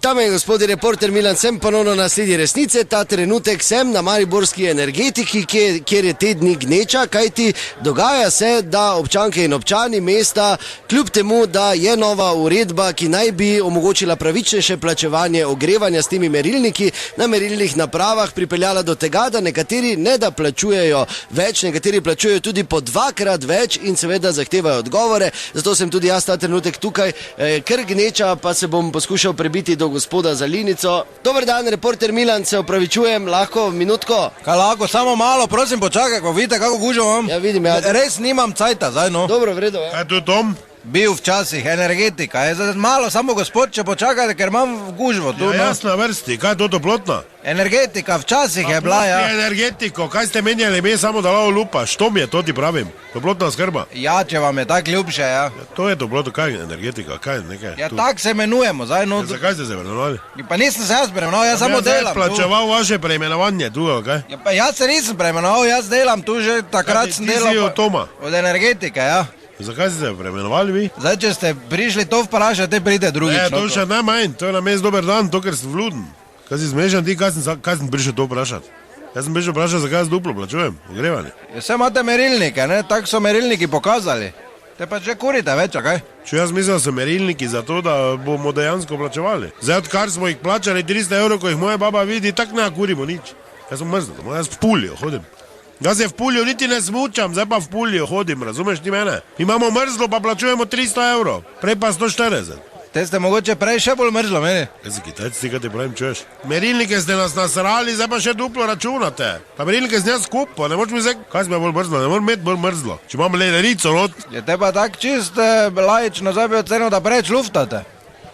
Dame in gospodje, reporter Milan, sem ponovno na sledi resnice. Ta trenutek sem na mariborski energetiki, kjer je te dni gneča, kajti dogaja se, da občanke in občani mesta, kljub temu, da je nova uredba, ki naj bi omogočila pravičnejše plačevanje ogrevanja s temi merilniki na merilnih napravah, pripeljala do tega, da nekateri ne da plačujejo več, nekateri plačujejo tudi po dvakrat več in seveda zahtevajo odgovore. Zato sem tudi jaz ta trenutek tukaj, ker gneča, pa se bom poskušal prebiti do gospoda za linico. Dober dan, reporter Milan, se opravičujem, lahko minutko? Kaj lahko, samo malo, prosim počakaj, ko vidite, kako gužo imam. Ja, vidim, ja. Res nimam cajta, zdaj no. Dobro, v redu, ja. Kaj je to Tom? Bil včasih, energetika, je zdaj malo, samo gospod, če počakajte, ker imam gužvo tu. Ja, jaz na vrsti, kaj je to toplotna? Energetika, včasih je bila, ja. Energetiko, kaj ste menjali, me samo da lavo lupa, što mi je to ti pravim? Toplotna skrba? Ja, če vam je tak ljubše, ja. To je toplotno, kaj je energetika, kaj je nekaj? Ja, tak se imenujemo, zdaj no. Zakaj ste se imenovali? Pa nisem se jaz preimenoval, jaz samo delam. Jaz plačeval vaše preimenovanje tu, kaj? Ja, pa jaz se nisem preimenoval, jaz delam tu že, takrat sem delal. Ti si od Toma? Od energetike, ja. Zakaj ste se preimenovali vi? Zdaj, če ste prišli to vprašati, te pride drugič. Ne, to še najmanj, to je na mest dober dan, to ker sem vluden. Kaj si zmešan ti, kaj sem prišel to vprašati? Jaz sem prišel vprašati, zakaj jaz duplo plačujem, ogrevanje. Vse imate merilnike, ne, tako so merilniki pokazali. Te pa že kurite več, kaj? Če jaz mislim, da so merilniki za to, da bomo dejansko plačevali. Zdaj, odkar smo jih plačali 300 evrov, ko jih moja baba vidi, tak ne kurimo nič. Jaz sem mrzl, jaz v Pulju hodim. Jaz se v Pulju niti ne smučam, zdaj pa v Pulju hodim, razumeš ti mene? Imamo mrzlo, pa plačujemo 300 evrov, prej pa 140. Te ste mogoče prej še bolj mrzlo, meni? Kaj si Kitajci, kaj ti pravim, čuješ? Merilnike ste nas nasrali, zdaj pa še duplo računate. Pa merilnike z nja skupo, ne moč mi zdaj, kaj si me bolj mrzlo, ne moram imeti bolj mrzlo. Če imam ledenico, not. Je te pa tak čist lajično, zdaj bi ocenil, da preč luftate.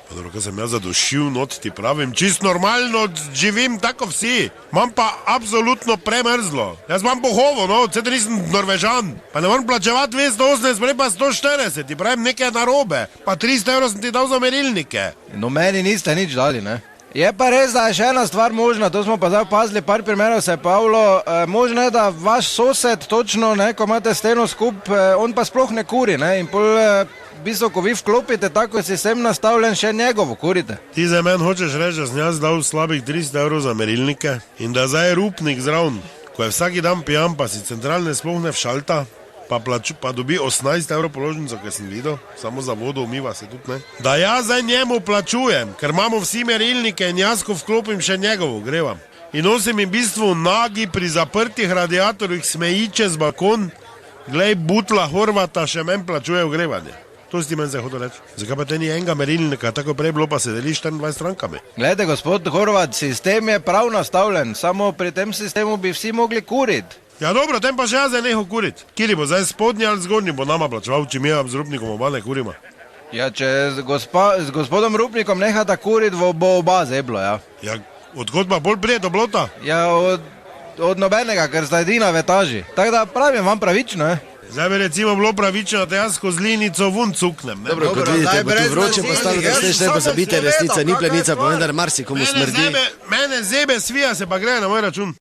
Pa dobro, kaj sem jaz zadušil, not ti pravim, čist normalno živim tako vsi. Imam pa absolutno premrzlo. Jaz imam pohovo, no, cete nisem Norvežan. Pa ne moram plačevati 280, prej pa 140, ti pravim nekaj narobe. Pa 300 evrov sem ti dal za merilnike. No meni niste nič dali, ne? Je pa res, da je še ena stvar možna, to smo pa zdaj opazili, par primerov se je Pavlo, možno je, da vaš sosed točno, ne, ko imate steno skup, on pa sploh ne kuri, ne, in pol v bistvu, ko vi vklopite tako, je sistem nastavljen, še njegovo kurite. Ti za men hočeš reči, da sem jaz dal slabih 300 evrov za merilnike in da zdaj je rupnik zraven, ko je vsaki dan pijan, pa si centralne sploh ne všalta, pa dobi 18 evrov položnico, ker sem videl, samo za vodo umiva se tudi, ne. Da jaz zdaj njemu plačujem, ker imamo vsi merilnike in jaz, ko vklopim, še njegovo grevam. In nosim in v bistvu nagi pri zaprtih radiatorjih smeji čez balkon, glej, Butla Horvata še men plačuje ogrevanje. To si ti meni zdaj hotel reči. Zakaj pa te ni enega merilnika, tako prej bilo pa se deli 24 strankami? Glejte, gospod Horvat, sistem je prav nastavljen, samo pri tem sistemu bi vsi mogli kuriti. Ja dobro, tem pa še jaz zdaj neho kuriti. Kiri bo zdaj spodnji ali zgornji bo nama plačeval, če mi z Rupnikom oba ne kurima? Ja, če z gospodom Rupnikom nehata kuriti, bo oba zeblo, ja. Ja, odkot pa bolj prije do blota? Ja, od nobenega, ker sta edina v etaži. Tako da pravim vam pravično, Zdaj bi recimo bilo pravično, da jaz skozi linico vun cuknem. Dobro, kot vidite, bo tu vroče postalo, da ste ne pozabite, resnica ni plenica, pa vendar marsikomu smrdi. Mene zebe svija, se pa gre na moj račun.